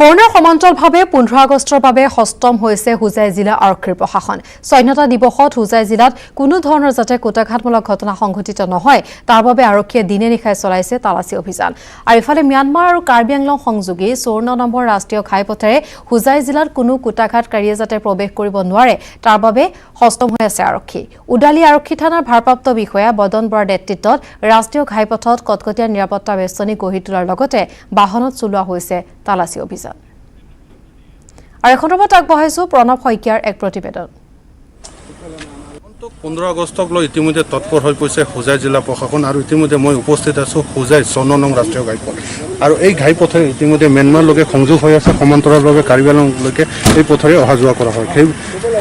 কৰোনাৰ সমান্তৰালভাৱে 15 আগষ্টৰ বাবে হস্তম হৈছে হুজাই জিলা আৰক্ষীৰ প্ৰশাসন। স্বাধীনতা দিৱসত হুজাই জিলাত কোনো ধৰণৰ যাতে কোটাঘাতমূলক ঘটনা সংঘটিত নহয় তাৰ বাবে আৰক্ষীয়ে দিনে নিশাই চলাইছে তালাচী অভিযান। আৰু ইফালে ম্যানমাৰ আৰু কাৰ্বি আংলং সংযোগী 54 নম্বৰ ৰাষ্ট্ৰীয় ঘাইপথেৰে হুজাই জিলাত কোনো কোটাঘাতকাৰীয়ে যাতে প্ৰৱেশ কৰিব নোৱাৰে তাৰ বাবে হস্তম হৈ আছে আৰক্ষী। উদালি আৰক্ষী থানাৰ ভাৰপ্ৰাপ্ত বিষয়া বদন বৰাৰ নেতৃত্বত ৰাষ্ট্ৰীয় ঘাইপথত কটকটীয়া নিৰাপত্তা বেষ্টনী গঢ়ি তোলাৰ লগতে বাহনত চলোৱা হৈছে তালাচী অভিযান। আৰু এখনত আগবঢ়াইছো প্ৰণৱ শইকীয়াৰ এক প্ৰতিবেদন। 15 আগষ্টক লৈ ইতিমধ্যে তৎপৰ হৈ পৰিছে হুজাই জিলা প্ৰশাসন আৰু ইতিমধ্যে মই উপস্থিত আছো হুজাই 54 নং ৰাষ্ট্ৰীয় ঘাইপথ আৰু এই ঘাইপথে ইতিমধ্যে ম্যানমাৰলৈকে সংযোগ হৈ আছে। সমান্তৰালভাৱে কাৰ্বি আংলংলৈকে এই পথৰে অহা যোৱা কৰা হয়। সেই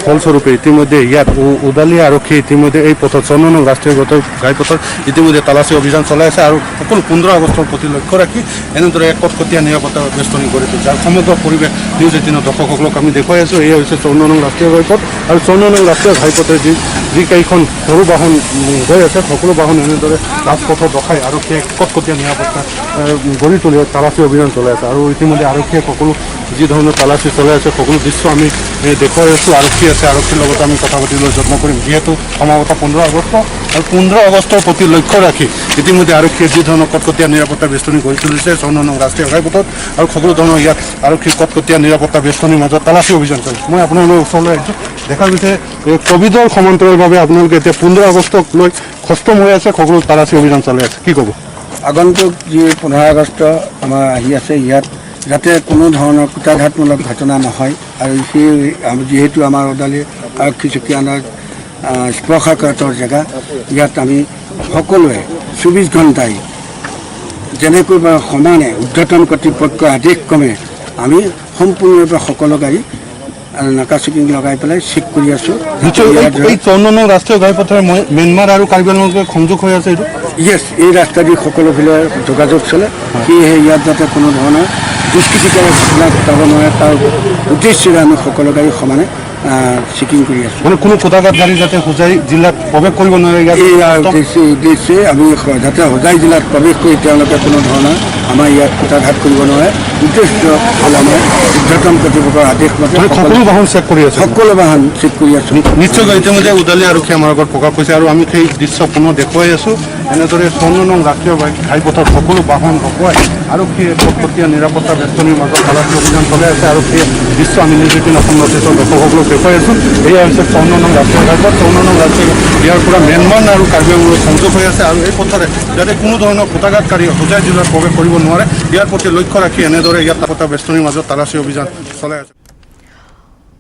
ফলস্বৰূপে ইতিমধ্যে ইয়াত উদালি আৰক্ষী ইতিমধ্যে এই পথত 54 নং ৰাষ্ট্ৰীয় ঘাইপথৰ ইতিমধ্যে তালাচী অভিযান চলাই আছে আৰু সকলো 15 আগষ্টৰ প্ৰতি লক্ষ্য ৰাখি এনেদৰে এক কটকটীয়া নিৰাপত্তা বেষ্টনী গঢ়ি তুলিছে। আৰু সমগ্ৰ পৰিৱেশ নিউজ 18 দৰ্শকসকলক আমি দেখুৱাই আছো। এয়া হৈছে 54 নং ৰাষ্ট্ৰীয় ঘাইপথ আৰু 54 নং ৰাষ্ট্ৰীয় ঘাইপথে যিকেইখন সৰু বাহন গৈ আছে সকলো বাহন এনেদৰে ৰাজপথত ৰখাই আৰক্ষীয়ে কটকটীয়া নিৰাপত্তা গঢ়ি তুলি তালাচী অভিযান চলাই আছে। আৰু ইতিমধ্যে আৰক্ষীয়ে সকলো যি ধৰণৰ তালাচী চলাই আছে সকলো দৃশ্য আমি দেখুৱাই আছোঁ। আৰক্ষী আছে, আৰক্ষীৰ লগত আমি কথা পাতিবলৈ যত্ন কৰিম। যিহেতু সমাগত 15 আগষ্ট আৰু 15 আগষ্টৰ প্ৰতি লক্ষ্য ৰাখি ইতিমধ্যে আৰক্ষীয়ে যি ধৰণৰ কটকটীয়া নিৰাপত্তা বেষ্টনী গঢ়ি তুলিছে 54 নং ৰাষ্ট্ৰীয় ঘাইপথত আৰু সকলো ধৰণৰ ইয়াত আৰক্ষীৰ কটকটীয়া নিৰাপত্তা বেষ্টনীৰ মাজত তালাচী অভিযান চলিছে। মই আপোনালোকৰ ওচৰলৈ আহিছোঁ। দেখা গৈছে কোভিডৰ সমান্তৰালভাৱে আপোনালোকে এতিয়া 15 আগষ্টক লৈ খষ্টম হৈ আছে, সকলো তালাচী অভিযান চলাই আছে। কি ক'ব? আগন্তুক যি 15 আগষ্ট আমাৰ আহি আছে, ইয়াত যাতে কোনো ধৰণৰ কুটাঘাতমূলক ঘটনা নহয় আৰু সেই যিহেতু আমাৰ ওদালি আৰক্ষী চকীয়ানৰ স্পৰ্শকাতৰ জেগা, ইয়াত আমি সকলোৱে 24 ঘণ্টাই যেনেকৈ বা সমানে ঊৰ্ধ্বতন কৰ্তৃপক্ষৰ আদেশ ক্ৰমে আমি সম্পূৰ্ণৰূপে সকলো গাড়ী নাকা চেকিং লগাই পেলাই চেক কৰি আছোঁ। এই 54 নং ৰাষ্ট্ৰীয় ঘাইপথেৰে ম্যানমাৰ আৰু কাৰ্বি আংলংলৈকে সংযোগ হৈ আছে এইটো? য়েছ, এই ৰাস্তাদি সকলোফালে যোগাযোগ চলে। সেয়েহে ইয়াত যাতে কোনো ধৰণৰ দুষ্কৃতিকাৰী ঘটনা ঘটাব নোৱাৰে তাৰ উদ্দেশ্যেৰে আমি সকলো গাড়ী সমানে চেকিং কৰি আছোঁ। মানে কোনো কোটাঘাত গাড়ী যাতে হুজাই জিলাত প্ৰৱেশ কৰিব নোৱাৰে এই উদ্দেশ্যে আমি যাতে হুজাই জিলাত প্ৰৱেশ কৰি তেওঁলোকে কোনো ধৰণৰ আমাৰ ইয়াত কুটাঘাত কৰিব নোৱাৰে উদ্দেশ্য হ'ল আমাৰ ঊৰ্ধ্বতন কৰ্তৃপক্ষৰ আদেশ মতে সকলো বাহন চেক কৰি আছোঁ। সকলো বাহন চেক কৰি আছোঁ। নিশ্চয়কৈ ইতিমধ্যে উদালি আৰক্ষী আমাৰ আগত প্ৰকাশ কৰিছে আৰু আমি সেই দৃশ্য পুনৰ দেখুৱাই আছোঁ। এনেদৰে 54 নং ৰাষ্ট্ৰীয় ঘাইপথত সকলো বাহন ৰখুৱাই আৰক্ষীয়ে কটকটীয়া নিৰাপত্তা বেষ্টনীৰ মাজত তালাচী অভিযান চলাই আছে আৰু সেই দৃশ্য আমি নিউজ 18 অসম নটিছৰ দৰ্শকসকলক দেখুৱাই আছোঁ। এয়া হৈছে 54 নং ৰাষ্ট্ৰীয় ঘাইপথ। 54 নং ৰাষ্ট্ৰীয় ইয়াৰ পৰা ম্যানমাৰ আৰু কাৰ্বি আংলং সংযোগ হৈ আছে আৰু এই পথৰে যাতে কোনো ধৰণৰ কোটাঘাতকাৰী হুজাই জিলাত প্ৰৱেশ কৰিব নোৱাৰে ইয়াৰ প্ৰতি লক্ষ্য ৰাখি এনেদৰে ইয়াত নিৰাপত্তা বেষ্টনীৰ মাজত তালাচী অভিযান চলাই আছে।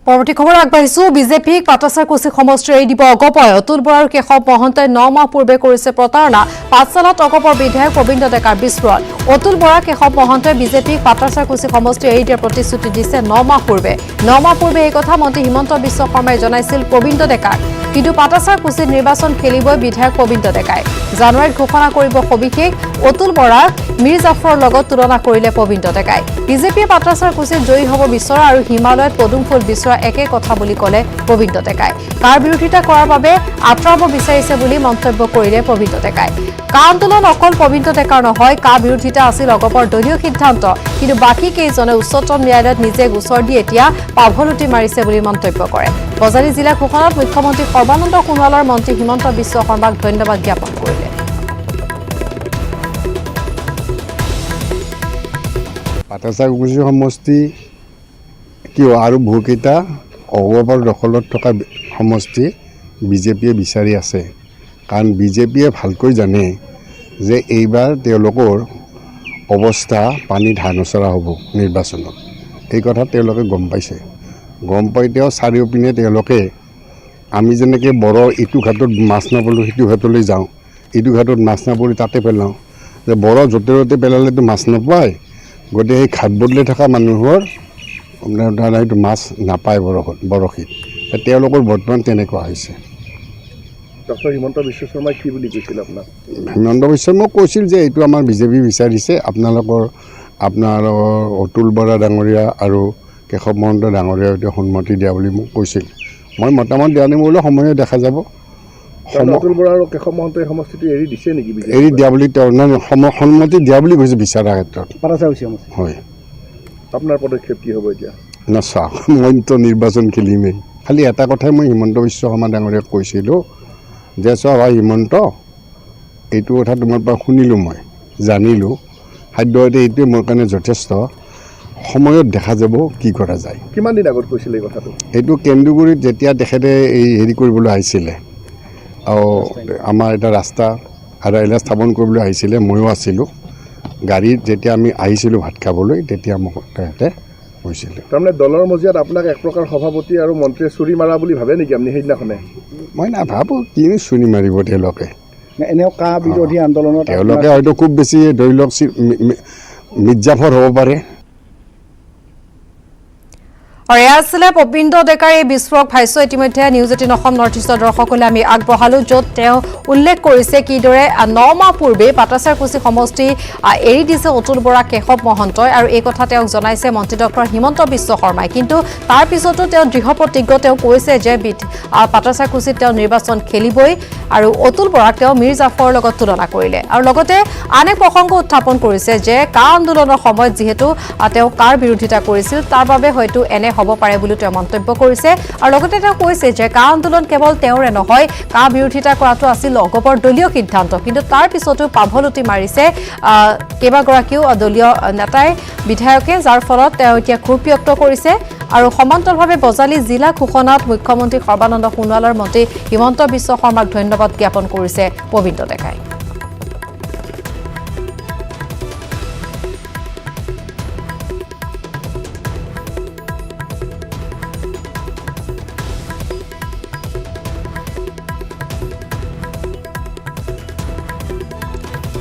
পৰৱৰ্তী খবৰ আগবাঢ়িছো। বিজেপিক পাটাচাৰকুছি সমষ্টিৰ এৰি দিব অগপয়। অতুল বৰা আৰু কেশৱ মহন্তই 9 মাহ পূৰ্বে কৰিছে প্ৰতাৰণা। পাঠশালাত অগপৰ বিধায়ক প্ৰবীণ ডেকাৰ বিস্ফোৰণ। অতুল বৰা কেশৱ মহন্তই বিজেপিক পাটাচাৰকুছি সমষ্টি এৰি দিয়াৰ প্ৰতিশ্ৰুতি দিছে 9 মাহ পূৰ্বে। 9 মাহ পূৰ্বে এই কথা মন্ত্ৰী হিমন্ত বিশ্ব শৰ্মাই জনাইছিল প্ৰবীণ ডেকাক। কিন্তু পাটাচাৰকুছিত নিৰ্বাচন খেলিবই বিধায়ক প্ৰবীণ ডেকাই। জানুৱাৰীত ঘোষণা কৰিব সবিশেষ। অতুল বৰাক মীৰ জাফৰৰ লগত তুলনা কৰিলে প্ৰবীণ ডেকাই। বিজেপিয়ে পাটাচাৰকুছিত জয়ী হ'ব বিচৰা আৰু হিমালয়ত পদুম ফুল বিচৰা একে কথা বুলি ক'লে প্ৰবীণ ডেকাই। কাৰ বিৰোধিতা কৰাৰ বাবে আঁতৰাব বিচাৰিছে বুলি মন্তব্য কৰিলে প্ৰবীণ ডেকাই। কা আন্দোলন অকল প্ৰবীণ ডেকাৰ নহয়, কা বিৰোধিতা আছিল অগপৰ দলীয় সিদ্ধান্ত। কিন্তু বাকী কেইজনে উচ্চতম ন্যায়ালয়ত নিজে গোচৰ দি এতিয়া পাভলুটি মাৰিছে বুলি মন্তব্য কৰে। বজালী জিলা ঘোষণাত মুখ্যমন্ত্ৰী সৰ্বানন্দ সোণোৱালৰ মন্ত্ৰী হিমন্ত বিশ্ব শৰ্মাক ধন্যবাদ জ্ঞাপন কৰিলে। পাটাচাৰকুছি সমষ্টি কিয় আৰু বহুকেইটা অগপৰ দখলত থকা সমষ্টি বিজেপিয়ে বিচাৰি আছে। কাৰণ বিজেপিয়ে ভালকৈ জানে যে এইবাৰ তেওঁলোকৰ অৱস্থা পানীত হাঁহ নচৰা হ'ব নিৰ্বাচনত। এই কথা তেওঁলোকে গম পাইছে। গম পাই চাৰিওপিনে তেওঁলোকে আমি যেনেকৈ বড়ো ইটো ঘাটত মাছ নাপালোঁ সিটো ঘাটলৈ যাওঁ, ইটো ঘাটত মাছ নাপালোঁ তাতে পেলাওঁ, যে বড়ো য'তে ত'তে পেলালেতো মাছ নাপায়। গতিকে সেই ঘাট বদলি থকা মানুহৰ সেইটো মাছ নাপায় বৰশীত। তেওঁলোকৰ বৰ্তমান তেনেকুৱা হৈছে। ডক্টৰ হিমন্ত বিশ্ব শৰ্মাই কি বুলি কৈছিল আপোনাক? হিমন্ত বিশ্ব শৰ্মাই কৈছিল যে এইটো আমাৰ বিজেপি বিচাৰিছে, আপোনালোকৰ অতুল বৰা ডাঙৰীয়া আৰু কেশৱ মহন্ত ডাঙৰীয়া এতিয়া সন্মতি দিয়া বুলি মোক কৈছিল। মই মতামত দিয়া নিবলৈ সময়ে দেখা যাব। অতুল বৰা আৰু কেশৱ মহন্তই সমষ্টিটো এৰি দিছে নেকি? এৰি দিয়া বুলি তেওঁ সন্মতি দিয়া বুলি কৈছে বিচাৰাৰ ক্ষেত্ৰত। পাটাচাৰকুছি সমষ্টি হয়। আপোনাৰ পদক্ষেপ কি হ'ব এতিয়া? না চাওক মইতো নিৰ্বাচন খেলিমেই। খালি এটা কথাই মই হিমন্ত বিশ্ব শৰ্মা ডাঙৰীয়াক কৈছিলোঁ যে চাওক হিমন্ত, এইটো কথা তোমাৰ পৰা শুনিলোঁ, মই জানিলোঁ, সাধ্যহতে এইটোৱে মোৰ কাৰণে যথেষ্ট। সময়ত দেখা যাব কি কৰা যায়। কিমান দিন আগত কৈছিলে এই কথাটো? এইটো কেন্দুগুৰিত যেতিয়া তেখেতে এই হেৰি কৰিবলৈ আহিছিলে, আৰু আমাৰ এটা ৰাস্তা আধাৰশিলা স্থাপন কৰিবলৈ আহিছিলে, ময়ো আছিলোঁ গাড়ীত। যেতিয়া আমি আহিছিলোঁ ভাত খাবলৈ, তেতিয়া মোক তেখেতে কৈছিলে। তাৰমানে দলৰ মজিয়াত আপোনাক এক প্ৰকাৰ সভাপতি আৰু মন্ত্ৰীয়ে চুৰি মাৰা বুলি ভাবে নেকি আপুনি সেইদিনাখনে? মই নাভাবোঁ কিনো চুৰি মাৰিব তেওঁলোকে। এনেও কা বিৰোধী আন্দোলনত তেওঁলোকে হয়তো খুব বেছি ধৰি লওক মিৰ্জাফৰ হ'ব পাৰে। এয়া আছিলে পবিন্দ্ৰ ডেকাৰ এই বিস্ফোৰক ভাষ্য। ইতিমধ্যে নিউজ 18 অসম নৰ্থ ইষ্টৰ দৰ্শকলৈ আমি আগবঢ়ালোঁ, য'ত তেওঁ উল্লেখ কৰিছে কিদৰে 9 মাহ পূৰ্বে পাটাচাৰকুছি সমষ্টি এৰি দিছে অতুল বৰা, কেশৱ মহন্তই, আৰু এই কথা তেওঁক জনাইছে মন্ত্ৰী ডক্টৰ হিমন্ত বিশ্ব শৰ্মাই। কিন্তু তাৰ পিছতো তেওঁ দৃঢ় প্ৰতিজ্ঞ। তেওঁ কৈছে যে পাটাচাৰকুছিত তেওঁ নিৰ্বাচন খেলিবই, আৰু অতুল বৰাক তেওঁ মীৰ জাফৰৰ লগত তুলনা কৰিলে। আৰু লগতে আন এক প্ৰসংগ উত্থাপন কৰিছে যে কা আন্দোলনৰ সময়ত যিহেতু তেওঁ কাৰ বিৰোধিতা কৰিছিল, তাৰ বাবে হয়তো এনে হ'ব পাৰে বুলি তেওঁ মন্তব্য কৰিছে। আৰু লগতে তেওঁ কৈছে যে কা আন্দোলন কেৱল তেওঁৰে নহয়, কা বিৰোধিতা কৰাটো আছিল অগপৰ দলীয় সিদ্ধান্ত। কিন্তু তাৰ পিছতো পাভলুটি মাৰিছে কেইবাগৰাকীও দলীয় নেতাই, বিধায়কে, যাৰ ফলত তেওঁ এতিয়া ক্ষোভ ব্যক্ত কৰিছে। আৰু সমান্তৰালভাৱে বজালী জিলা ঘোষণাত মুখ্যমন্ত্ৰী সৰ্বানন্দ সোণোৱালৰ মন্ত্ৰী হিমন্ত বিশ্ব শৰ্মাক ধন্যবাদ জ্ঞাপন কৰিছে পবিন্দ্ৰ ডেকাই।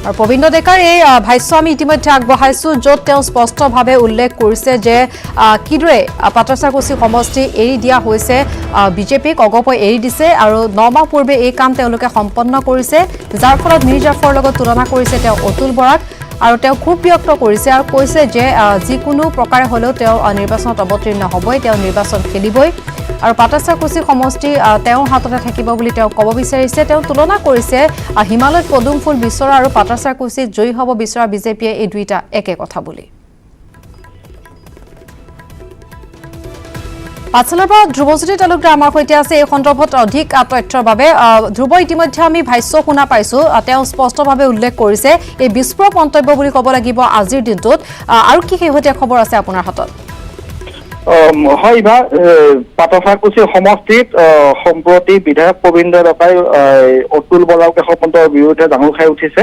আৰু পবিন্দ্ৰ ডেকাৰ এই ভাষ্য আমি ইতিমধ্যে আগবঢ়াইছোঁ, য'ত তেওঁ স্পষ্টভাৱে উল্লেখ কৰিছে যে কিদৰে পাটাচাৰকুছি সমষ্টি এৰি দিয়া হৈছে, বিজেপিক অগপই এৰি দিছে, আৰু 9 মাহ পূৰ্বে এই কাম তেওঁলোকে সম্পন্ন কৰিছে, যাৰ ফলত মীৰ জাফৰৰ লগত তুলনা কৰিছে তেওঁ অতুল বৰাক। আৰু তেওঁ ক্ষোভ ব্যক্ত কৰিছে আৰু কৈছে যে যিকোনো প্ৰকাৰে হ'লেও তেওঁ নিৰ্বাচনত অৱতীৰ্ণ হ'বই, তেওঁ নিৰ্বাচন খেলিবই, আৰু পাটাচাৰকুছি সমষ্টি তেওঁৰ হাততে থাকিব বুলি তেওঁ ক'ব বিচাৰিছে। তেওঁ তুলনা কৰিছে হিমালয়ত পদুম ফুল বিচৰা আৰু পাটাচাৰকুছিত জয়ী হ'ব বিচৰা বিজেপিয়ে এই দুইটা একে কথা বুলি। পাঠশালাৰ পৰা ধ্ৰুৱজ্যোতি তালুকদাৰ আমাৰ সৈতে আছে এই সন্দৰ্ভত অধিক তথ্যৰ বাবে। ধ্ৰুৱ, ইতিমধ্যে আমি ভাষ্য শুনা পাইছোঁ, তেওঁ স্পষ্টভাৱে উল্লেখ কৰিছে এই বিস্ফোৰক মন্তব্য বুলি ক'ব লাগিব আজিৰ দিনটোত। আৰু কি শেহতীয়া খবৰ আছে আপোনাৰ হাতত? হয় ভা, পাটাচাৰকুছি সমষ্টিত সম্প্ৰতি বিধায়ক পবিন্দ্ৰ ডেকাই অতুল বৰা আৰু কেশৱ মহন্তৰ বিৰুদ্ধে ডাঙৰ খাই উঠিছে।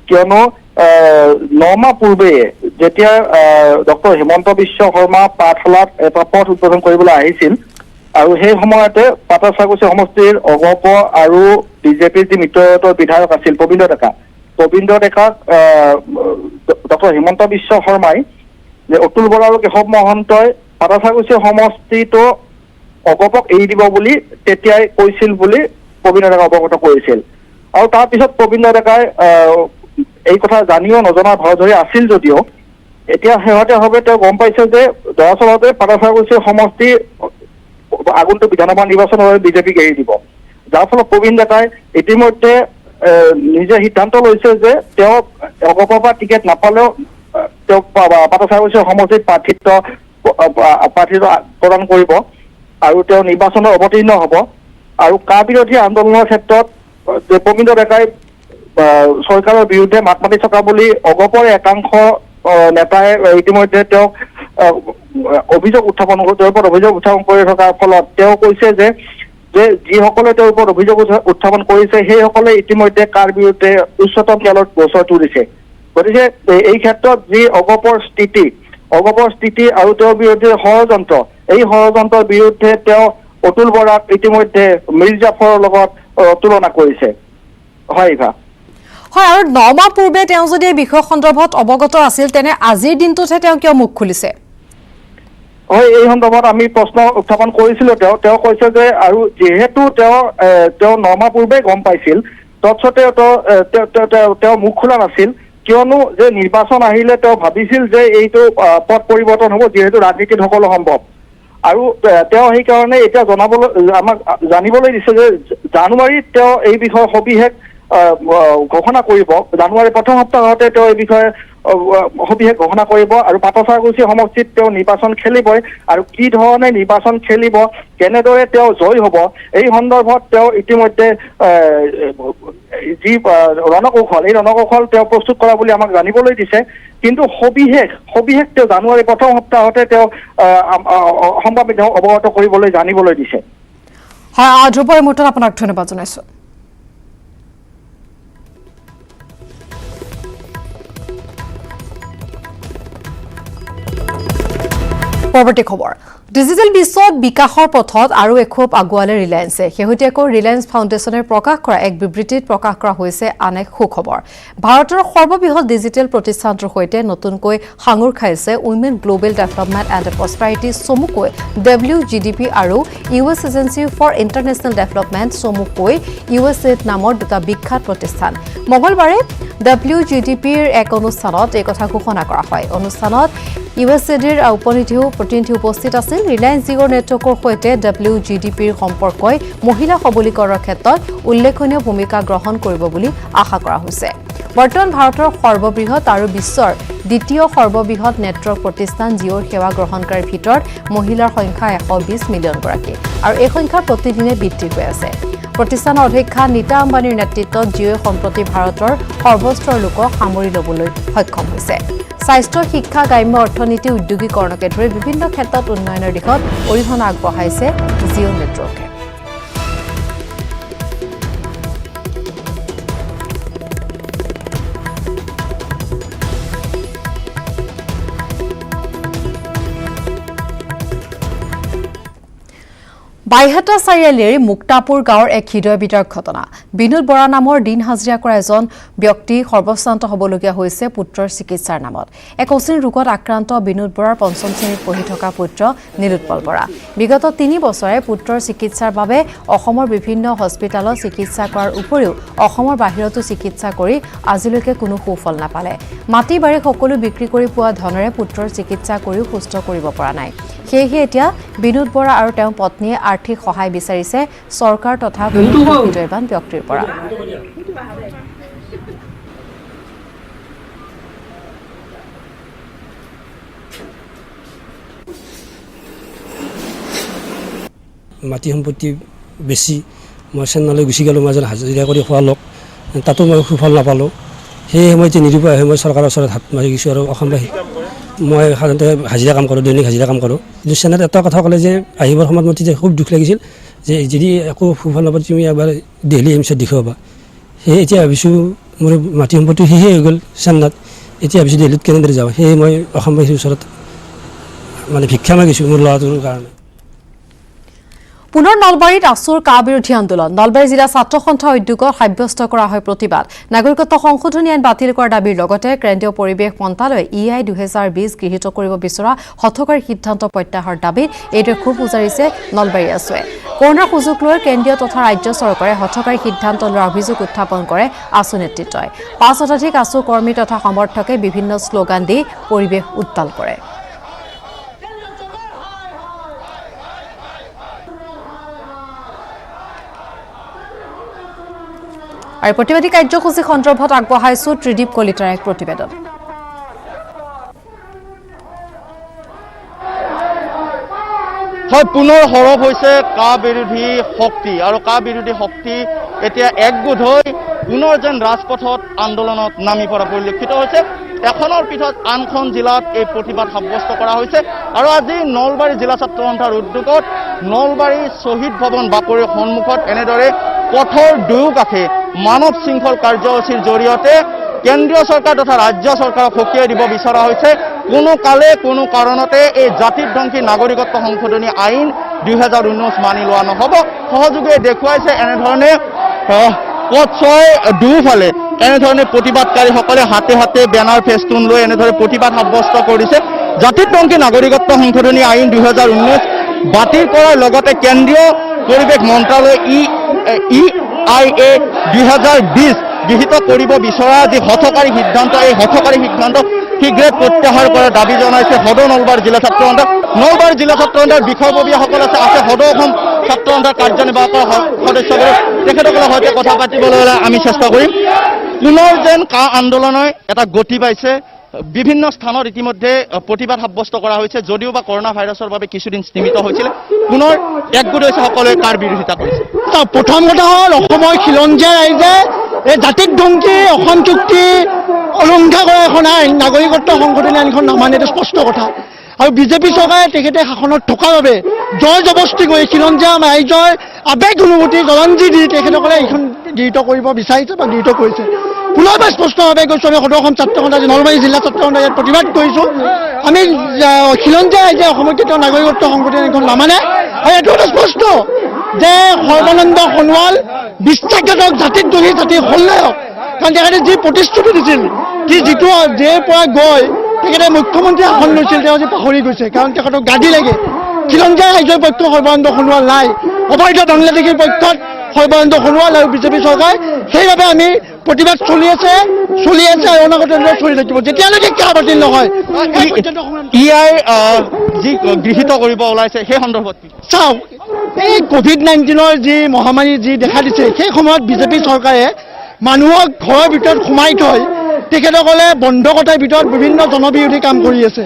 কিয়নো 9 মাহ পূৰ্বে যেতিয়া ডক্টৰ হিমন্ত বিশ্ব শৰ্মা পাঠশালাত এটা পথ উদ্বোধন কৰিবলৈ আহিছিল, আৰু সেই সময়তে পাটাচাৰকুছি সমষ্টিৰ অগপ আৰু বিজেপিৰ যি মিত্ৰজোঁটৰ বিধায়ক আছিল পবিন্দ্ৰ ডেকাক ডক্টৰ হিমন্ত বিশ্ব শৰ্মাই যে অতুল বৰা আৰু কেশৱ মহন্তই পাটাচাৰকুছি সমষ্টিটো অগপক এৰি দিব বুলি তেতিয়াই কৈছিল বুলি পবিন্দ্ৰ ডেকাই অৱগত কৰিছিল। আৰু তাৰপিছত পবিন্দ্ৰ ডেকাই এই কথা জানিও নজনাৰ ভৰ ধৰি আছিল যদিও এতিয়া শেহতীয়াভাৱে তেওঁ গম পাইছে যে দৰাচলতে পাটাচাৰকুছি সমষ্টি আগন্তুক বিধানসভা নিৰ্বাচনৰ বাবে বিজেপিক এৰি দিব, যাৰ ফলত পবিন্দ্ৰ ডেকাই ইতিমধ্যে নিজে সিদ্ধান্ত লৈছে যে তেওঁ অগপৰ পৰা টিকেট নাপালেও তেওঁক পাটাচাৰকুছি সমষ্টিত প্ৰাৰ্থিত্ব প্ৰদান কৰিব, আৰু তেওঁ নিৰ্বাচনত অৱতীৰ্ণ হ'ব। আৰু কা বিৰোধী আন্দোলনৰ ক্ষেত্ৰত পবিন্দ্ৰ ডেকাই চৰকাৰৰ বিৰুদ্ধে মাত মাতি থকা বুলি অগপৰ একাংশ নেতাই ইতিমধ্যে তেওঁক অভিযোগ উত্থাপন কৰি থকাৰ ফলত তেওঁ কৈছে যে যিসকলে তেওঁৰ ওপৰত অভিযোগ উত্থাপন কৰিছে সেইসকলে ইতিমধ্যে কাৰ বিৰুদ্ধে উচ্চতম ন্যায়ালয়ত গোচৰ তুলিছে। গতিকে এই ক্ষেত্ৰত যি অগপৰ স্থিতি আৰু তেওঁৰ বিৰুদ্ধে ষড়যন্ত্ৰ, এই ষড়যন্ত্ৰৰ বিৰুদ্ধে তেওঁ অতুল বৰাক ইতিমধ্যে মীৰ জাফৰৰ লগত তুলনা কৰিছে। হয় ভা। হয়, আৰু 9 মাহ পূৰ্বে তেওঁ যদি এই বিষয় সন্দৰ্ভত অৱগত আছিল, তেনে আজিৰ দিনটোতহে তেওঁ কিয় মুখ খুলিছে? হয়, এই সন্দৰ্ভত আমি প্ৰশ্ন উত্থাপন কৰিছিলোঁ। তেওঁ কৈছে যে আৰু যিহেতু তেওঁ 9 মাহ পূৰ্বে গম পাইছিল, তৎসত্বেও তেওঁ মুখ খোলা নাছিল, কিয়নো যে নিৰ্বাচন আহিলে তেওঁ ভাবিছিল যে এইটো পথ পৰিৱৰ্তন হ'ব, যিহেতু ৰাজনীতিত সকলো সম্ভৱ। আৰু তেওঁ সেইকাৰণে এতিয়া আমাক জানিবলৈ দিছে যে জানুৱাৰীত তেওঁ এই বিষয়ে সবিশেষ ঘোষণা কৰিব। জানুৱাৰীৰ প্ৰথম সপ্তাহতে তেওঁ এই বিষয়ে সবিশেষ ঘোষণা কৰিব আৰু পাটচাকুছি সমষ্টিত তেওঁ নিৰ্বাচন খেলিবই আৰু কি ধৰণে নিৰ্বাচন খেলিব কেনেদৰে তেওঁ জয় হ'ব এই সন্দৰ্ভত তেওঁ ইতিমধ্যে যি ৰণকৌশল এই ৰণকৌশল তেওঁ প্ৰস্তুত কৰা বুলি আমাক জানিবলৈ দিছে কিন্তু সবিশেষ তেওঁ জানুৱাৰী প্ৰথম সপ্তাহতে তেওঁ সংবাদ মাধ্যমক অৱগত কৰিবলৈ জানিবলৈ দিছে হয় ধ্ৰুৱৰ মুহূৰ্তত আপোনাক ধন্যবাদ জনাইছো পৰৱৰ্তী খবৰ ডিজিটেল বিশ্বত বিকাশৰ পথত আৰু এখোপ আগুৱালে ৰিলায়েন্সে শেহতীয়াকৈ ৰিলায়েন্স ফাউণ্ডেশ্যনে প্ৰকাশ কৰা এক বিবৃতিত প্ৰকাশ কৰা হৈছে আন এক সুখবৰ ভাৰতৰ সৰ্ববৃহৎ ডিজিটেল প্ৰতিষ্ঠানটোৰ সৈতে নতুনকৈ সাঙুৰ খাইছে women global development and prosperity চমুকৈ WGDP আৰু US agency for international development চমুকৈ USAID নামৰ দুটা বিখ্যাত প্ৰতিষ্ঠান মঙলবাৰে WGDPৰ এক অনুষ্ঠানত এই কথা ঘোষণা কৰা হয় অনুষ্ঠানত USAIDৰ প্ৰতিনিধি উপস্থিত আছিল ৰিলায়েন্স জিঅ'ৰ নেটৱৰ্কৰ সৈতে WGDPৰ সম্পৰ্কই মহিলা সবলীকৰণৰ ক্ষেত্ৰত উল্লেখনীয় ভূমিকা গ্ৰহণ কৰিব বুলি আশা কৰা হৈছে বৰ্তমান ভাৰতৰ সৰ্ববৃহৎ আৰু বিশ্বৰ দ্বিতীয় সৰ্ববৃহৎ নেটৱৰ্ক প্ৰতিষ্ঠান জিঅ'ৰ সেৱা গ্ৰহণকাৰীৰ ভিতৰত মহিলাৰ সংখ্যা 120 মিলিয়ন গৰাকী আৰু এই সংখ্যা প্ৰতিদিনে বৃদ্ধি হৈ আছে প্ৰতিষ্ঠানৰ অধ্যক্ষা নীতা আম্বানীৰ নেতৃত্বত জিঅ'ই সম্প্ৰতি ভাৰতৰ সৰ্বস্তৰ লোকক সামৰি ল'বলৈ সক্ষম হৈছে স্বাস্থ্য শিক্ষা গ্ৰাম্য অৰ্থনীতি উদ্যোগীকৰণকে ধৰি বিভিন্ন ক্ষেত্ৰত উন্নয়নৰ দিশত অৰিহণা আগবঢ়াইছে জিঅ' নেটৱৰ্কে বাইহাটা চাৰিআলিৰ মুক্তাপুৰ গাঁৱৰ এক হৃদয়বিদাৰক ঘটনা বিনোদ বৰা নামৰ দিন হাজিৰা কৰা এজন ব্যক্তি সৰ্বশ্ৰান্ত হ'বলগীয়া হৈছে পুত্ৰৰ চিকিৎসাৰ নামত এক অচিন ৰোগত আক্ৰান্ত বিনোদ বৰাৰ পঞ্চম শ্ৰেণীত পঢ়ি থকা পুত্ৰ নীলোৎপল বৰা বিগত 3 বছৰে পুত্ৰৰ চিকিৎসাৰ বাবে অসমৰ বিভিন্ন হস্পিটেলত চিকিৎসা কৰাৰ উপৰিও অসমৰ বাহিৰতো চিকিৎসা কৰি আজিলৈকে কোনো সুফল নাপালে মাটি বাৰী সকলো বিক্ৰী কৰি পোৱা ধনেৰে পুত্ৰৰ চিকিৎসা কৰিও সুস্থ কৰিব পৰা নাই সেয়েহে এতিয়া বিনোদ বৰা আৰু তেওঁৰ পত্নীয়ে আৰ্থিক সহায় বিচাৰিছে চৰকাৰ তথা হৃদয়বান ব্যক্তিৰ পৰা মাটি সম্পত্তি বেছি মই চেন্নাইলৈ গুচি গ'লোঁ মই এজন হাজিৰা কৰি খোৱা লোক তাতো মই সুফল নাপালোঁ সেই সময়তে নিৰুপায় হৈ মই চৰকাৰৰ ওচৰত হাত মাৰি গৈছোঁ আৰু অসমবাসী মই সাধাৰণতে হাজিৰা কাম কৰোঁ দৈনিক হাজিৰা কাম কৰোঁ কিন্তু চেন্নাইত এটা কথা ক'লে যে আহিবৰ সময়ত মোৰ তেতিয়া খুব দুখ লাগিছিল যে যদি একো সুফল নাপায় তুমি এবাৰ দিল্লী এইমছত দেখুৱাবা সেয়ে এতিয়া ভাবিছোঁ মোৰ মাটি সম্পত্তি শেষেই হৈ গ'ল চেন্নাইত এতিয়া ভাবিছোঁ দিল্লীত কেনেদৰে যাওঁ সেয়ে মই অসমবাসীৰ ওচৰত মানে ভিক্ষা মাগিছোঁ মোৰ ল'ৰাটোৰ কাৰণে পুনৰ নলবাৰীত আছুৰ কা বিৰোধী আন্দোলন নলবাৰী জিলা ছাত্ৰ সন্থা উদ্যোগত সাব্যস্ত কৰা হয় প্ৰতিবাদ নাগৰিকত্ব সংশোধনী আইন বাতিল কৰাৰ দাবীৰ লগতে কেন্দ্ৰীয় পৰিৱেশ মন্ত্ৰালয়ে EI 2020 গৃহীত কৰিব বিচৰা হঠকাৰী সিদ্ধান্ত প্ৰত্যাহাৰৰ দাবীত এইটোৱে ক্ষোভ উজাৰিছে নলবাৰী আছুৱে কৰোনাৰ সুযোগ লৈ কেন্দ্ৰীয় তথা ৰাজ্য চৰকাৰে হঠকাৰী সিদ্ধান্ত লোৱাৰ অভিযোগ উত্থাপন কৰে আছু নেতৃত্বই 5 শতাধিক আছু কৰ্মী তথা সমৰ্থকে বিভিন্ন শ্লোগান দি পৰিৱেশ উত্তাল কৰে আৰু প্ৰতিবাদী কাৰ্যসূচী সন্দৰ্ভত আগবঢ়াইছো ত্ৰিদীপ কলিতাৰ এক প্ৰতিবেদন হয় পুনৰ সৰব হৈছে কা বিৰোধী শক্তি আৰু কা বিৰোধী শক্তি এতিয়া একগোট হৈ পুনৰ যেন ৰাজপথত আন্দোলনত নামি পৰা পৰিলক্ষিত হৈছে এখনৰ পিছত আনখন জিলাত এই প্ৰতিবাদ সাব্যস্ত কৰা হৈছে আৰু আজি নলবাৰী জিলা ছাত্ৰ সন্থাৰ উদ্যোগত নলবাৰী শ্বহীদ ভৱন বাকৰিৰ সন্মুখত এনেদৰে পথৰ দুয়োকাষে মানৱ শৃংখল কাৰ্যসূচীৰ জৰিয়তে কেন্দ্ৰীয় চৰকাৰ তথা ৰাজ্য চৰকাৰক সকীয়াই দিব বিচৰা হৈছে কোনো কালে কোনো কাৰণতে এই জাতিধ্বংসী নাগৰিকত্ব সংশোধনী আইন 2019 মানি লোৱা নহ'ব সহযোগে দেখুৱাইছে এনেধৰণে পথছয় দুয়োফালে এনেধৰণে প্ৰতিবাদকাৰীসকলে হাতে হাতে বেনাৰ ফেষ্টুন লৈ এনেদৰে প্ৰতিবাদ সাব্যস্ত কৰিছে জাতিধ্বংসী নাগৰিকত্ব সংশোধনী আইন 2019 বাতিল কৰাৰ লগতে কেন্দ্ৰীয় পৰিৱেশ মন্ত্ৰালয় EIA 2020 গৃহীত কৰিব বিচৰা যি হঠকাৰী সিদ্ধান্ত এই হঠকাৰী সিদ্ধান্ত শীঘ্ৰে প্ৰত্যাহাৰ কৰাৰ দাবী জনাইছে সদৌ নলবাৰী জিলা ছাত্ৰ সন্থা নলবাৰী জিলা ছাত্ৰ সন্থাৰ বিষয়ববীয়াসকল আছে সদৌ অসম ছাত্ৰ সন্থাৰ কাৰ্যনিৰ্বাহকৰ সদস্যসকলে তেখেতসকলৰ সৈতে কথা পাতিবলৈ আমি চেষ্টা কৰিম পুনৰ যেন কা আন্দোলনে এটা গতি পাইছে বিভিন্ন স্থানত ইতিমধ্যে প্ৰতিবাদ সাব্যস্ত কৰা হৈছে যদিও বা কৰোণা ভাইৰাছৰ বাবে কিছুদিন স্থিমিত হৈছিল পুনৰ একগোট হৈছে সকলোৱে কাৰ বিৰোধিতা কৰিছে প্ৰথম কথা হ'ল অসমৰ খিলঞ্জীয়া ৰাইজে এই জাতিক ধমকি অসম চুক্তি উলংঘা কৰা এখন আইন নাগৰিকত্ব সংশোধনী আইনখন নামানে এইটো স্পষ্ট কথা আৰু বিজেপি চৰকাৰে তেখেতে শাসনত থকাৰ বাবে জয় জবস্তি কৰি খিলঞ্জীয়া ৰাইজৰ আৱেগ অনুভূতি জলঞ্জী দি তেখেতসকলে এইখন গৃহীত কৰিব বিচাৰিছে বা গৃহীত কৰিছে পুনৰবাৰ স্পষ্টভাৱে কৈছোঁ আমি সদৌ অসম ছাত্ৰ সন্থা নলবাৰী জিলা ছাত্ৰ সন্থা ইয়াত প্ৰতিবাদ কৰিছোঁ আমি খিলঞ্জীয়া ৰাইজে অসমত কেতিয়াও নাগৰিকত্ব সংশোধনী আইনখন নামানে আৰু এইটো এটা স্পষ্ট যে সৰ্বানন্দ সোণোৱাল বিশ্বাসঘাতক জাতিক দলি জাতিৰ হলনায়ক কাৰণ তেখেতে যি প্ৰতিশ্ৰুতি দিছিল যিটো যেৰ পৰা গৈ তেখেতে মুখ্যমন্ত্ৰী আসন লৈছিল তেওঁ আজি পাহৰি গৈছে কাৰণ তেখেতক গাদী লাগে খিলঞ্জীয়া ৰাইজৰ পক্ষত সৰ্বানন্দ সোণোৱাল নাই অবৈধ বাংলাদেশীৰ পক্ষত সৰ্বানন্দ সোণোৱাল আৰু বিজেপি চৰকাৰ সেইবাবে আমি প্ৰতিবাদ চলি আছে আৰু অনাগত দিনত চলি থাকিব যেতিয়ালৈকে কিয় বাতিল নহয় ইয়াৰ যি গৃহীত কৰিব ওলাইছে সেই সন্দৰ্ভত চাওক এই COVID-19 যি মহামাৰী যি দেখা দিছে সেই সময়ত বিজেপি চৰকাৰে মানুহক ঘৰৰ ভিতৰত সোমাই থৈ তেখেতসকলে বন্ধ কটাৰ ভিতৰত বিভিন্ন জনবিৰোধী কাম কৰি আছে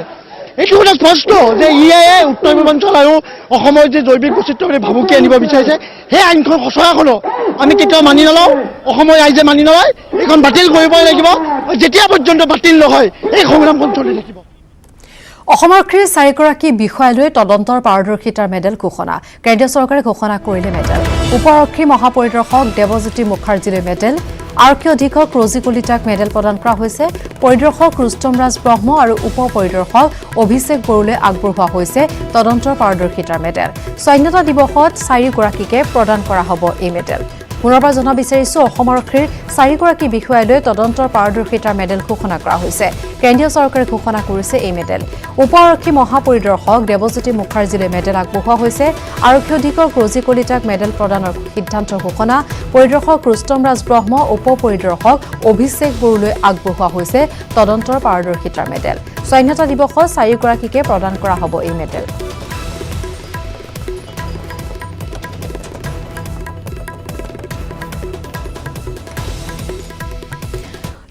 এইটো কথা স্পষ্ট যে উত্তৰ পূৰ্বাঞ্চল আৰু অসমৰ যি জৈৱিক বৈচিত্ৰ্য বুলি ভাবুকি আনিব বিচাৰিছে সেই আইনখন সঁচৰাখনো আমি কেতিয়াও মানি নলওঁ অসমৰ ৰাইজে মানি নলয় এইখন বাতিল কৰিবই লাগিব যেতিয়া পৰ্যন্ত বাতিল নহয় এই সংগ্ৰামখন চলি থাকিব অসম আৰক্ষীৰ 4গৰাকী বিষয়ালৈ তদন্তৰ পাৰদৰ্শিতাৰ মেডেল ঘোষণা কেন্দ্ৰীয় চৰকাৰে ঘোষণা কৰিলে মেডেল উপ আৰক্ষী মহাপৰিদৰ্শক দেৱজ্যোতি মুখাৰ্জীলৈ মেডেল আৰক্ষী অধীক্ষক ৰজি কলিতাক মেডেল প্ৰদান কৰা হৈছে পৰিদৰ্শক ৰুস্তম ৰাজ ব্ৰহ্ম আৰু উপ পৰিদৰ্শক অভিষেক বড়োলৈ আগবঢ়োৱা হৈছে তদন্তৰ পাৰদৰ্শিতাৰ মেডেল স্বাধীনতা দিৱসত 4গৰাকীকে প্ৰদান কৰা হ'ব এই মেডেল পুনৰবাৰ জনা বিচাৰিছো অসম আৰক্ষীৰ 4গৰাকী বিষয়ালৈ তদন্তৰ পাৰদৰ্শিতাৰ মেডেল ঘোষণা কৰা হৈছে কেন্দ্ৰীয় চৰকাৰে ঘোষণা কৰিছে এই মেডেল উপ আৰক্ষী মহাপৰিদৰ্শক দেৱজ্যোতি মুখাৰ্জীলৈ মেডেল আগবঢ়োৱা হৈছে আৰক্ষী অধীক্ষক ৰজি কলিতাক মেডেল প্ৰদানৰ সিদ্ধান্ত ঘোষণা পৰিদৰ্শক ৰুস্তম ৰাজ ব্ৰহ্ম উপ পৰিদৰ্শক অভিষেক বড়োলৈ আগবঢ়োৱা হৈছে তদন্তৰ পাৰদৰ্শিতাৰ মেডেল স্বাধীনতা দিৱসত 4গৰাকীকে প্ৰদান কৰা হ'ব এই মেডেল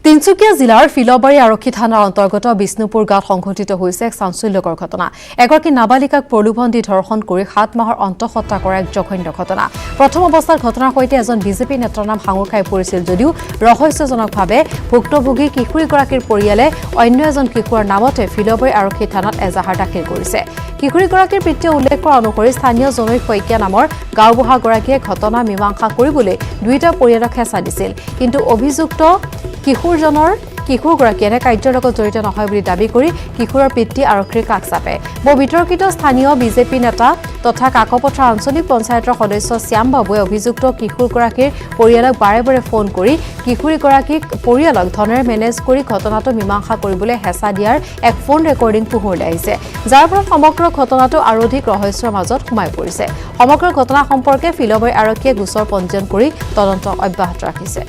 তিনচুকীয়া জিলাৰ ফিলবাৰী আৰক্ষী থানাৰ অন্তৰ্গত বিষ্ণুপুৰ গাঁৱত সংঘটিত হৈছে এক চাঞ্চল্যকৰ ঘটনা এগৰাকী নাবালিকাক প্ৰলোভন দি ধৰ্ষণ কৰি 7 মাহৰ অন্তঃসত্ত্বা কৰা এক জঘন্য ঘটনা প্ৰথম অৱস্থাত ঘটনাৰ সৈতে এজন বিজেপি নেতাৰ নাম সাঙুৰ খাই পৰিছিল যদিও ৰহস্যজনকভাৱে ভুক্তভোগী কিশোৰীগৰাকীৰ পৰিয়ালে অন্য এজন কিশোৰৰ নামতে ফিলবাৰী আৰক্ষী থানাত এজাহাৰ দাখিল কৰিছে কিশোৰীগৰাকীৰ পিতৃয়ে উল্লেখ কৰা অনুসৰি স্থানীয় জনৈক শইকীয়া নামৰ গাঁওবুঢ়াগৰাকীয়ে ঘটনা মীমাংসা কৰিবলৈ দুয়োটা পৰিয়ালক হেঁচা দিছিল কিন্তু অভিযুক্ত কিশোৰগৰাকীয়ে এনে কাৰ্যৰ লগত জড়িত নহয় বুলি দাবী কৰি কিশোৰৰ পিতৃ আৰক্ষীৰ কাষ চাপে বহু বিতৰ্কিত স্থানীয় বিজেপি নেতা তথা কাকপথাৰ আঞ্চলিক পঞ্চায়তৰ সদস্য শ্যাম বাবুৱে অভিযুক্ত কিশোৰগৰাকীৰ পৰিয়ালক বাৰে বাৰে ফোন কৰি কিশোৰীগৰাকীক পৰিয়ালক ধনেৰে মেনেজ কৰি ঘটনাটো মীমাংসা কৰিবলৈ হেঁচা দিয়াৰ এক ফোন ৰেকৰ্ডিং পোহৰলৈ আহিছে যাৰ ফলত সমগ্ৰ ঘটনাটো আৰু অধিক ৰহস্যৰ মাজত সোমাই পৰিছে সমগ্ৰ ঘটনা সম্পৰ্কে ফিলবাৰী আৰক্ষীয়ে গোচৰ পঞ্জীয়ন কৰি তদন্ত অব্যাহত ৰাখিছে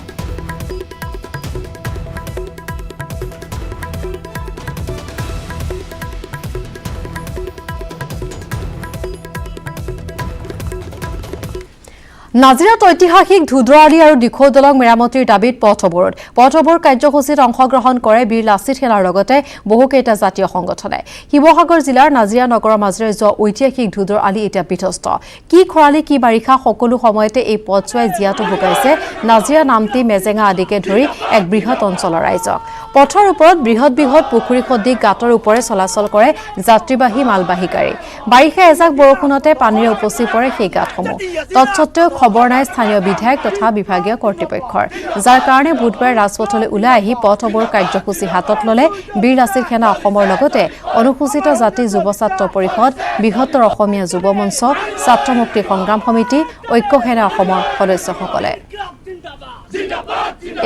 নাজিৰাত ঐতিহাসিক ধুদ্ৰালি আৰু দিখৌ দলং মেৰামতিৰ দাবীত পথ অৱৰোধ কাৰ্যসূচীত অংশগ্ৰহণ কৰে বীৰ লাচিত সেনাৰ লগতে বহুকেইটা জাতীয় সংগঠনে শিৱসাগৰ জিলাৰ নাজিৰা নগৰৰ মাজেৰে যোৱা ঐতিহাসিক ধুদৰ আলি এতিয়া বিধ্বস্ত কি খৰালি কি বাৰিষা সকলো সময়তে এই পথছোৱাই জীয়াটো ভোগাইছে নাজিৰা নামটি মেজেঙা আদিকে ধৰি এক বৃহৎ অঞ্চলৰ ৰাইজক পথৰ ওপৰত বৃহৎ পুখুৰী সদৃশ গাঁতৰ ওপৰে চলাচল কৰে যাত্ৰীবাহী মালবাহী গাড়ী বাৰিষা এজাক বৰষুণতে পানীৰে উপচি পৰে সেই গাঁতসমূহ তৎসত্ত্বেও খবৰ নাই স্থানীয় বিধায়ক তথা বিভাগীয় কৰ্তৃপক্ষৰ যাৰ কাৰণে বুধবাৰে ৰাজপথলৈ ওলাই আহি পথ অৱৰোধ কাৰ্যসূচী হাতত ল'লে বীৰ লাচিত সেনা অসমৰ লগতে অনুসূচিত জাতি যুৱ ছাত্ৰ পৰিষদ বৃহত্তৰ অসমীয়া যুৱ মঞ্চ ছাত্ৰ মুক্তি সংগ্ৰাম সমিতি ঐক্য সেনা অসমৰ সদস্যসকলে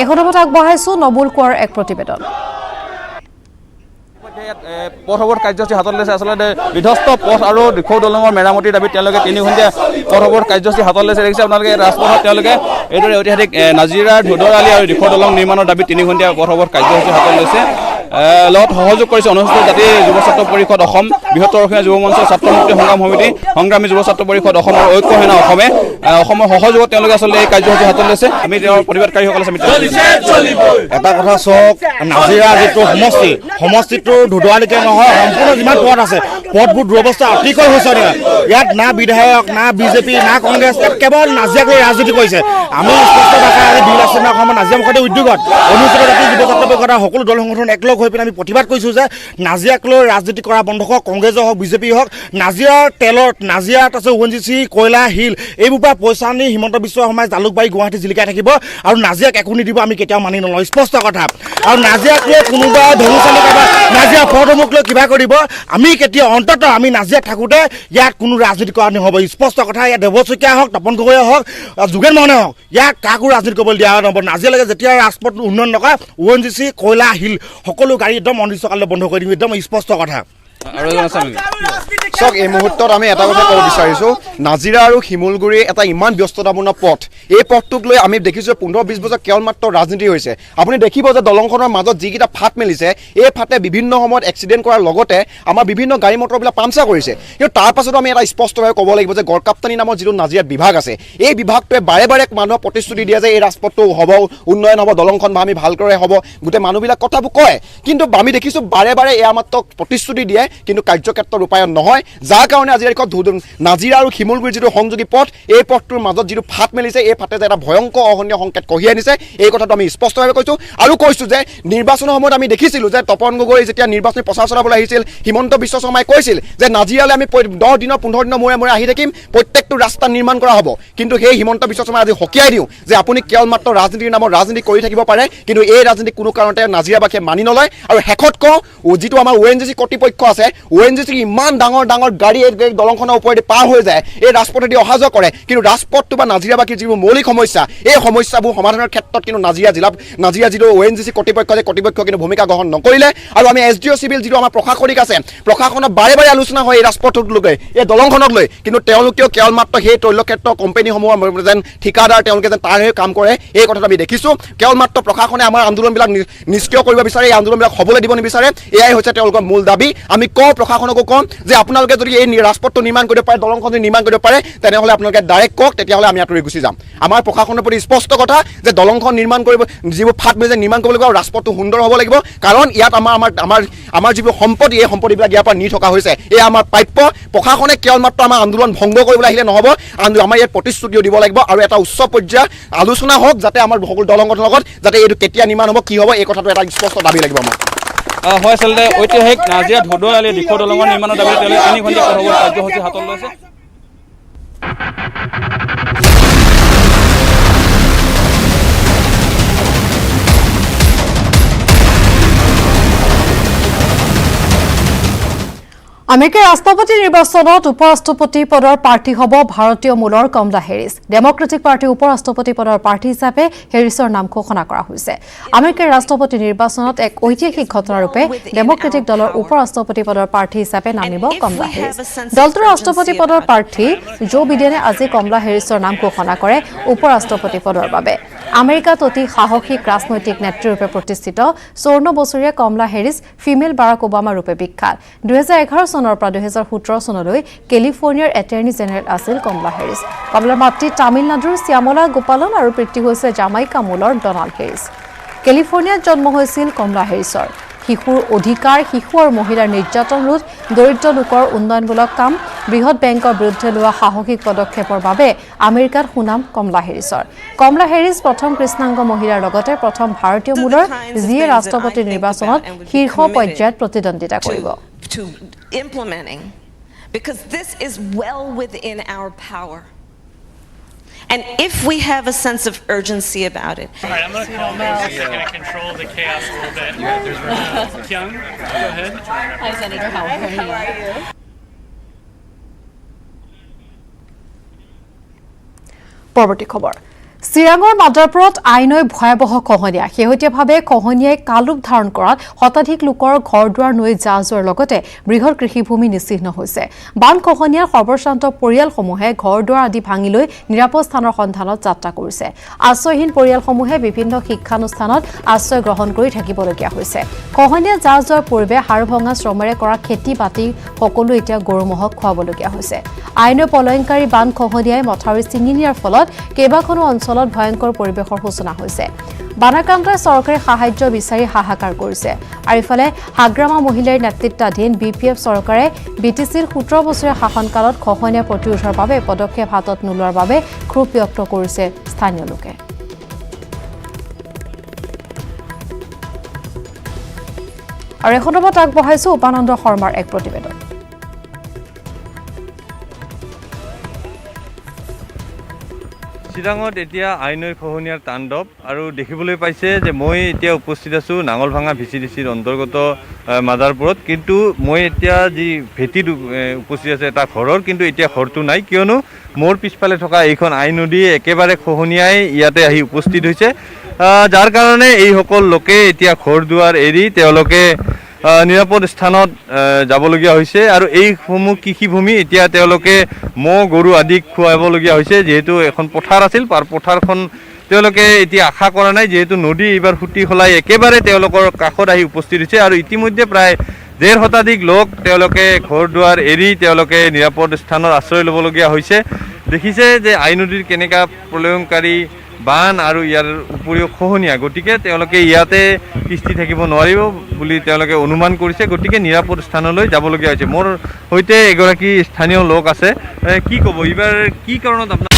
এই সন্দৰ্ভত আগবঢ়াইছো নবুল কোঁৱৰৰ এক প্ৰতিবেদন পথ অৱৰোধ কাৰ্যসূচী হাতত লৈছে আচলতে বিধ্বস্ত পথ আৰু দিখৌ দলঙৰ মেৰামতিৰ দাবীত তেওঁলোকে 3 ঘণ্টীয়া পথ অৱৰোধ কাৰ্যসূচী হাতত লৈছে দেখিছে আপোনালোকে ৰাজপথত তেওঁলোকে এইদৰে ঐতিহাসিক নাজিৰাৰ ধুদৰ আলি আৰু দিখৌ দলং নিৰ্মাণৰ দাবীত 3 ঘণ্টীয়া পথ অৱৰোধ কাৰ্যসূচী হাতত লৈছে লগত সহযোগ কৰিছে অনুসূচিত জাতি যুৱ ছাত্ৰ পৰিষদ অসম বৃহত্তৰ অসমীয়া যুৱ মঞ্চ ছাত্ৰ মুক্তি সংগ্ৰাম সমিতি সংগ্ৰামী যুৱ ছাত্ৰ পৰিষদ অসমৰ ঐক্য সেনা অসমৰ সহযোগত তেওঁলোকে আচলতে এই কাৰ্যসূচী হাতত লৈছে আমি তেওঁৰ প্ৰতিবাদকাৰীসকলে এটা কথা চাওক নাজিৰা যিটো সমষ্টিটোৰ ধুদুৱালিতে নহয় সম্পূৰ্ণ যিমান পদ আছে পদবোৰ দুৰৱস্থা অতিকৈ শোচনীয় ইয়াত না বিধায়ক না বিজেপি না কংগ্ৰেছ কেৱল নাজিৰাক লৈ ৰাজনীতি কৰিছে আমি স্পষ্ট ভাষাৰে আজি বিল আছে অসমৰ নাজিৰা মুখতে উদ্যোগত অনুসূচিত জাতি যুৱ ছাত্ৰ পৰিষদৰ সকলো দল সংগঠন একলগ হৈ পিনে আমি প্ৰতিবাদ কৰিছোঁ যে নাজিৰাক লৈ ৰাজনীতি কৰা বন্ধ কৰক কংগ্ৰেছ হওক বিজেপি হওক নাজিৰাৰ তেলত নাজিৰাত আছে ONGC কয়লা শিল এইবোৰ পৰা পইচা আনি হিমন্ত বিশ্ব শৰ্মাই জালুকবাৰী গুৱাহাটী জিলিকাই থাকিব আৰু নাজিৰাক একো নিদিব আমি কেতিয়াও মানি নলওঁ স্পষ্ট কথা আৰু নাজিৰাক লৈ কোনোবা ধনুচালি কাৰোবাৰ নাজিৰা পদমুখ লৈ কিবা কৰিব আমি কেতিয়া অন্ততঃ আমি নাজিৰাত থাকোঁতে ইয়াত কোনো ৰাজনীতি কৰা নহ'ব স্পষ্ট কথা ইয়াত দেৱ শইকীয়া হওক তপন গগৈয়ে হওক যোগেন মোহনে হওক ইয়াক কাকো ৰাজনীতি কৰিবলৈ দিয়া নহ'ব নাজিৰালৈকে যেতিয়া ৰাজপথ উন্নয়ন নকৰা ONGC কয়লা শিল সকলো গাড়ী একদম অনিৰ্দিষ্টকাললৈ বন্ধ কৰি দিম একদম স্পষ্ট কথা চাওক এই মুহূৰ্তত আমি এটা কথা ক'ব বিচাৰিছোঁ নাজিৰা আৰু শিমলগুৰি এটা ইমান ব্যস্ততাপূৰ্ণ পথ এই পথটোক লৈ আমি দেখিছোঁ 15-20 বছৰ কেৱল মাত্ৰ ৰাজনীতি হৈছে আপুনি দেখিব যে দলংখনৰ মাজত যিকেইটা ফাট মেলিছে এই ফাটে বিভিন্ন সময়ত এক্সিডেণ্ট কৰাৰ লগতে আমাৰ বিভিন্ন গাড়ী মটৰবিলাক পামচাৰ কৰিছে কিন্তু তাৰ পাছতো আমি এটা স্পষ্টভাৱে ক'ব লাগিব যে গড়কাপ্তানি নামৰ যিটো নাজিৰাত বিভাগ আছে এই বিভাগটোৱে বাৰে বাৰে মানুহক প্ৰতিশ্ৰুতি দিয়ে যে এই ৰাজপথটো হ'ব উন্নয়ন হ'ব দলংখন বা আমি ভালকৈ হ'ব গোটেই মানুহবিলাক কথাবোৰ কয় কিন্তু আমি দেখিছোঁ বাৰে বাৰে এয়া মাত্ৰ প্ৰতিশ্ৰুতি দিয়ে কিন্তু কাৰ্যক্ষেত্ৰত ৰূপায়ণ নহয় যাৰ কাৰণে আজি নাজিৰা আৰু শিমলগুৰিৰ যিটো সংযোগী পথ এই পথটোৰ মাজত যিটো ফাট মেলিছে এই ফাটে যে এটা ভয়ংকৰ অহনীয় সংকেত কঢ়িয়াই আনিছে এই কথাটো আমি স্পষ্টভাৱে কৈছোঁ আৰু কৈছোঁ যে নিৰ্বাচনৰ সময়ত আমি দেখিছিলোঁ যে তপন গগৈ যেতিয়া নিৰ্বাচনী প্ৰচাৰ চলাবলৈ আহিছিল হিমন্ত বিশ্ব শৰ্মাই কৈছিল যে নাজিৰালৈ আমি 10 দিনৰ 15 দিনৰ মূৰে মূৰে আহি থাকিম প্ৰত্যেকটো ৰাস্তা নিৰ্মাণ কৰা হ'ব কিন্তু সেই হিমন্ত বিশ্ব শৰ্মাই আজি সকীয়াই দিওঁ যে আপুনি কেৱল মাত্ৰ ৰাজনীতিৰ নামত ৰাজনীতি কৰি থাকিব পাৰে কিন্তু এই ৰাজনীতি কোনো কাৰণতে নাজিৰাবাসীয়ে মানি নলয় আৰু শেষত কওঁ যিটো আমাৰ ONGC কৰ্তৃপক্ষ আছে ONGC ইমান ডাঙৰ ডাঙৰ গাড়ী এই দলংখনৰ ওপৰেদি পাৰ হৈ যায় এই ৰাজপথেদি অহা যোৱা কৰে কিন্তু ৰাজপথটো বা নাজিৰাবাসীৰ যিবোৰ মৌলিক সমস্যা এই সমস্যাবোৰ সমাধানৰ ক্ষেত্ৰত কিন্তু নাজিৰা যিটো ONGC কৰ্তৃপক্ষ আছে কৰ্তৃপক্ষ কিন্তু ভূমিকা গ্ৰহণ নকৰিলে আৰু আমি SDO চিভিল যিটো আমাৰ প্ৰশাসনিক আছে প্ৰশাসনৰ বাৰে বাৰে আলোচনা হয় এই ৰাজপথটোক লৈ এই দলংখনক লৈ কিন্তু তেওঁলোকেও কেৱল মাত্ৰ সেই তৈলক্ষেত্ৰ কোম্পানীসমূহৰ যেন ঠিকাদাৰ তেওঁলোকে যেন তাৰ হৈ কাম কৰে এই কথাটো আমি দেখিছোঁ কেৱল মাত্ৰ প্ৰশাসনে আমাৰ আন্দোলনবিলাক নিষ্ক্ৰিয় কৰিব বিচাৰে এই আন্দোলনবিলাক হ'বলৈ দিব নিবিচাৰে এয়াই হৈছে তেওঁলোকৰ মূল দাবী আমি কওঁ প্ৰশাসনকো কওঁ যে আপোনালোকে যদি এই ৰাজপথটো নিৰ্মাণ কৰিব পাৰে দলংখন নিৰ্মাণ কৰিব পাৰে তেনেহ'লে আপোনালোকে ডাইৰেক্ট কওক তেতিয়াহ'লে আমি আঁতৰি গুচি যাম আমাৰ প্ৰশাসনৰ প্ৰতি স্পষ্ট কথা যে দলংখন নিৰ্মাণ কৰিব যিবোৰ ফাট মেলি নিৰ্মাণ কৰিব লাগিব আৰু ৰাজপথটো সুন্দৰ হ'ব লাগিব কাৰণ ইয়াত আমাৰ যিবোৰ সম্পত্তি এই সম্পত্তিবিলাক ইয়াৰ পৰা নি থকা হৈছে এয়া আমাৰ প্ৰাপ্য প্ৰশাসনে কেৱল মাত্ৰ আমাৰ আন্দোলন ভংগ কৰিবলৈ আহিলে নহ'ব আমাৰ ইয়াত প্ৰতিশ্ৰুতিও দিব লাগিব আৰু এটা উচ্চ পৰ্যায়ৰ আলোচনা হওক যাতে আমাৰ সকলো দলংখনৰ লগত যাতে এইটো কেতিয়া নিৰ্মাণ হ'ব কি হ'ব এই কথাটো এটা স্পষ্ট দাবী লাগিব আমাৰ হয় আচলতে ঐতিহাসিক নাজিৰা ধুদুৱালি দিখৌ দলঙৰ নিৰ্মাণৰ দাবীত তেওঁলোকে 3 ঘণ্টীয়া পথৰ কাৰ্যসূচী হাতত লৈছে আমেৰিকাৰ ৰাষ্ট্ৰপতি নিৰ্বাচনত উপৰাষ্ট্ৰপতি পদৰ প্ৰাৰ্থী হ'ব ভাৰতীয় মূলৰ কমলা হেৰিছ ডেমক্ৰেটিক পাৰ্টিৰ উপৰাষ্ট্ৰপতি পদৰ প্ৰাৰ্থী হিচাপে হেৰিছৰ নাম ঘোষণা কৰা হৈছে আমেৰিকাৰ ৰাষ্ট্ৰপতি নিৰ্বাচনত এক ঐতিহাসিক ঘটনাৰূপে ডেমক্ৰেটিক দলৰ উপৰাষ্ট্ৰপতি পদৰ প্ৰাৰ্থী হিচাপে নামিব কমলা হেৰিছ দলটোৰ ৰাষ্ট্ৰপতি পদৰ প্ৰাৰ্থী জো বিডেনে আজি কমলা হেৰিছৰ নাম ঘোষণা কৰে উপৰাষ্ট্ৰপতি পদৰ বাবে আমেৰিকাত অতি সাহসিক ৰাজনৈতিক নেত্ৰীৰূপে প্ৰতিষ্ঠিত 54 বছৰীয়া কমলা হেৰিছ ফিমেল বাৰাক ওবামা ৰূপে বিখ্যাত 2011 চনৰ পৰা 2017 চনলৈ কেলিফৰ্ণিয়াৰ এটৰ্নি জেনেৰেল আছিল কমলা হেৰিছ কমলাৰ মাতৃ তামিলনাডুৰ শ্যামলা গোপালন আৰু পিতৃ হৈছে জামাইকা মূলৰ ডনাল্ড হেৰিছ কেলিফৰ্ণিয়াত জন্ম হৈছিল কমলা হেৰিছৰ শিশুৰ অধিকাৰ শিশু আৰু মহিলাৰ নিৰ্যাতন ৰোধ দৰিদ্ৰ লোকৰ উন্নয়নমূলক কাম বৃহৎ বেংকৰ বিৰুদ্ধে লোৱা সাহসিক পদক্ষেপৰ বাবে আমেৰিকাত সুনাম কমলা হেৰিছৰ কমলা হেৰিছ প্ৰথম কৃষ্ণাংগ মহিলাৰ লগতে প্ৰথম ভাৰতীয় মূলৰ যিয়ে ৰাষ্ট্ৰপতি নিৰ্বাচনত শীৰ্ষ পৰ্যায়ত প্ৰতিদ্বন্দ্বিতা কৰিব to implementing because this is well within our power. And if we have a sense of urgency about it. All right, I'm going to call this. You're going to control the chaos a little bit. Kyung, go ahead. Hi, Senator. How are you? পৰৱৰ্তী খবৰ চিৰাঙৰ মাদাৰপুৰত আইনৈ ভয়াৱহ খহনীয়া শেহতীয়াভাৱে খহনীয়াই কালৰূপ ধাৰণ কৰাত শতাধিক লোকৰ ঘৰ দুৱাৰ নৈ যা যোৱাৰ লগতে বৃহৎ কৃষিভূমি নিচিহ্ন হৈছে বান খহনীয়াৰ সৰ্বশ্ৰান্ত পৰিয়ালসমূহে ঘৰ দুৱাৰ আদি ভাঙি লৈ নিৰাপদ স্থানৰ সন্ধানত যাত্ৰা কৰিছে আশ্ৰয়হীন পৰিয়ালসমূহে বিভিন্ন শিক্ষানুষ্ঠানত আশ্ৰয় গ্ৰহণ কৰি থাকিবলগীয়া হৈছে খহনীয়া যা যোৱাৰ পূৰ্বে হাড় ভঙা শ্ৰমেৰে কৰা খেতি বাতি সকলো এতিয়া গৰু মহক খুৱাবলগীয়া হৈছে আইনৈ পলয়ংকাৰী বান খহনীয়াই মথাউৰি ছিঙি নিয়াৰ ফলত কেইবাখনো অঞ্চলত ভয়ংকৰ পৰিৱেশৰ সূচনা হৈছে বানাক্ৰান্তই চৰকাৰী সাহায্য বিচাৰি হাহাকাৰ কৰিছে আৰু ইফালে হাগ্ৰামা মহিলাৰ নেতৃত্বাধীন বিপিএফ চৰকাৰে বিটিচিৰ 17 বছৰীয়া শাসনকালত খহনীয়া প্ৰতিৰোধৰ বাবে পদক্ষেপ হাতত নোলোৱাৰ বাবে ক্ষোভ ব্যক্ত কৰিছে স্থানীয় লোকে আৰু এখনত আগবঢ়াইছো উপানন্দ শৰ্মাৰ এক প্ৰতিবেদন চিৰাঙত এতিয়া আইনৈ খহনীয়াৰ তাণ্ডৱ আৰু দেখিবলৈ পাইছে যে মই এতিয়া উপস্থিত আছোঁ নাঙলভাঙা ভিচিডিচিৰ অন্তৰ্গত মাদাৰপুৰত কিন্তু মই এতিয়া যি ভেটিত উপস্থিত আছে এটা ঘৰৰ কিন্তু এতিয়া ঘৰটো নাই কিয়নো মোৰ পিছফালে থকা এইখন আই নদী একেবাৰে খহনীয়াই ইয়াতে আহি উপস্থিত হৈছে যাৰ কাৰণে এইসকল লোকে এতিয়া ঘৰ দুৱাৰ এৰি তেওঁলোকে নিৰাপদ স্থানত যাবলগীয়া হৈছে আৰু এইসমূহ কৃষিভূমি এতিয়া তেওঁলোকে ম'হ গৰু আদিক খুৱাবলগীয়া হৈছে যিহেতু এখন পথাৰ আছিল পথাৰখন তেওঁলোকে এতিয়া আশা কৰা নাই যিহেতু নদী এইবাৰ ফুটি খলাই একেবাৰে তেওঁলোকৰ কাষত আহি উপস্থিত হৈছে আৰু ইতিমধ্যে প্ৰায় 1.5 শতাধিক লোক তেওঁলোকে ঘৰ দুৱাৰ এৰি তেওঁলোকে নিৰাপদ স্থানত আশ্ৰয় ল'বলগীয়া হৈছে দেখিছে যে আই নদীৰ কেনেকুৱা প্ৰলয়ংকাৰী বান আৰু ইয়াৰ উপৰিও খহনীয়া গতিকে তেওঁলোকে ইয়াতে কিস্তি থাকিব নোৱাৰিব বুলি তেওঁলোকে অনুমান কৰিছে গতিকে নিৰাপদ স্থানলৈ যাবলগীয়া হৈছে মোৰ সৈতে এগৰাকী স্থানীয় লোক আছে কি ক'ব এইবাৰ কি কাৰণত